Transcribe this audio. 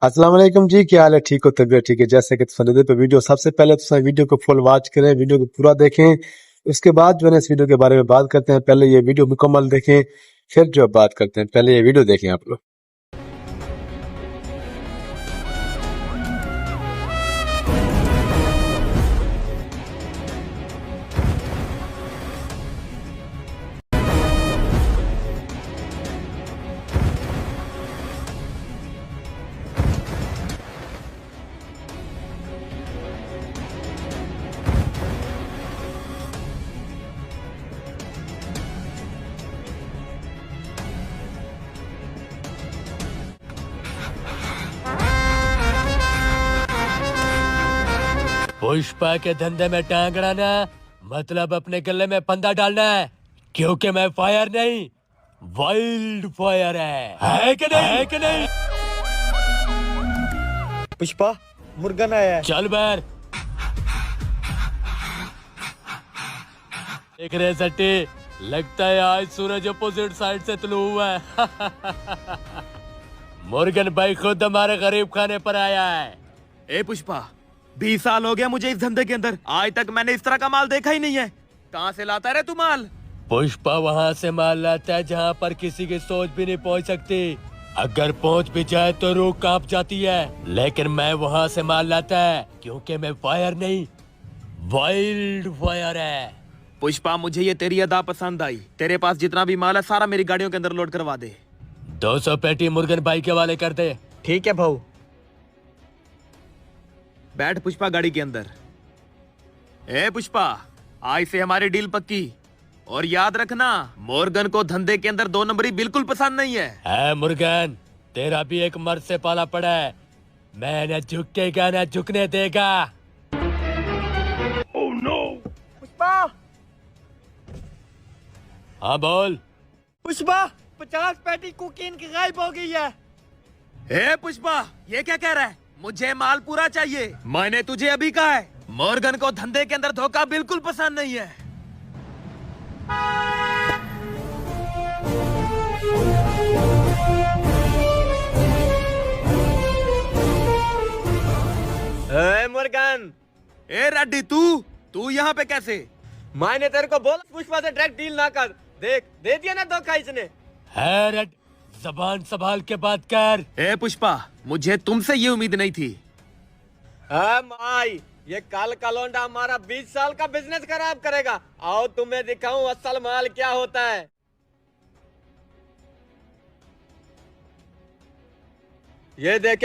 अस्सलाम वालेकुम जी, क्या हाल है? ठीक हो? तबीयत ठीक है? जैसे कि फंदे पे वीडियो, सबसे पहले तो वीडियो को फुल वॉच करें, वीडियो को पूरा देखें। उसके बाद जो है इस वीडियो के बारे में बात करते हैं। पहले ये वीडियो मुकम्मल देखें, फिर जो बात करते हैं। पहले ये वीडियो देखें आप लोग। पुष्पा के धंधे में टांग अड़ाना मतलब अपने गले में फंदा डालना है, क्योंकि मैं फायर नहीं वाइल्ड फायर है कि नहीं? है कि नहीं? पुष्पा, मुर्गन आया है। चल बैर। देख रहे सट्टी, लगता है आज सूरज अपोजिट साइड से तुलू हुआ है। मुर्गन भाई खुद हमारे गरीब खाने पर आया है। ए पुष्पा, 20 साल हो गया मुझे इस धंधे के अंदर, आज तक मैंने इस तरह का माल देखा ही नहीं है। कहाँ से लाता रे तू माल? पुष्पा वहाँ से माल लाता है जहाँ पर किसी की सोच भी नहीं पहुँच सकती। अगर पहुँच भी जाए तो रूह कांप जाती है, लेकिन मैं वहाँ से माल लाता है क्योंकि मैं फायर नहीं वाइल्ड फायर है। पुष्पा, मुझे ये तेरी अदा पसंद आई। तेरे पास जितना भी माल है सारा मेरी गाड़ियों के अंदर लोड करवा दे। 200 पेटी मुर्गन भाई के वाले कर दे। ठीक है भाऊ। बैठ पुष्पा गाड़ी के अंदर। ए पुष्पा, आज से हमारी डील पक्की। और याद रखना, मोर्गन को धंधे के अंदर 2 नंबरी बिल्कुल पसंद नहीं है। मुर्गन, तेरा भी एक मर्द से पाला पड़ा है, मैं न झुकेगा न झुकने देगा। Oh no. पुष्पा, हाँ बोल। पुष्पा, 50 पेटी कोकीन की गायब हो गई है। ए पुष्पा, ये क्या कह रहा है? मुझे माल पूरा चाहिए। मैंने तुझे अभी कहा है, मोर्गन को धंधे के अंदर धोखा बिल्कुल पसंद नहीं है। ए मुर्गन। ए रड्डी, तू यहाँ पे कैसे? मैंने तेरे को बोला पुष्पा से डायरेक्ट डील ना कर। देख, दे दिया ना धोखा इसने। है, जबान संभाल के बात कर। ए पुष्पा, मुझे तुमसे ये उम्मीद नहीं थी। माई, ये काल का लौंडा हमारा 20 साल का बिजनेस खराब करेगा। आओ तुम्हें दिखाऊं असल माल क्या होता है। ये देखे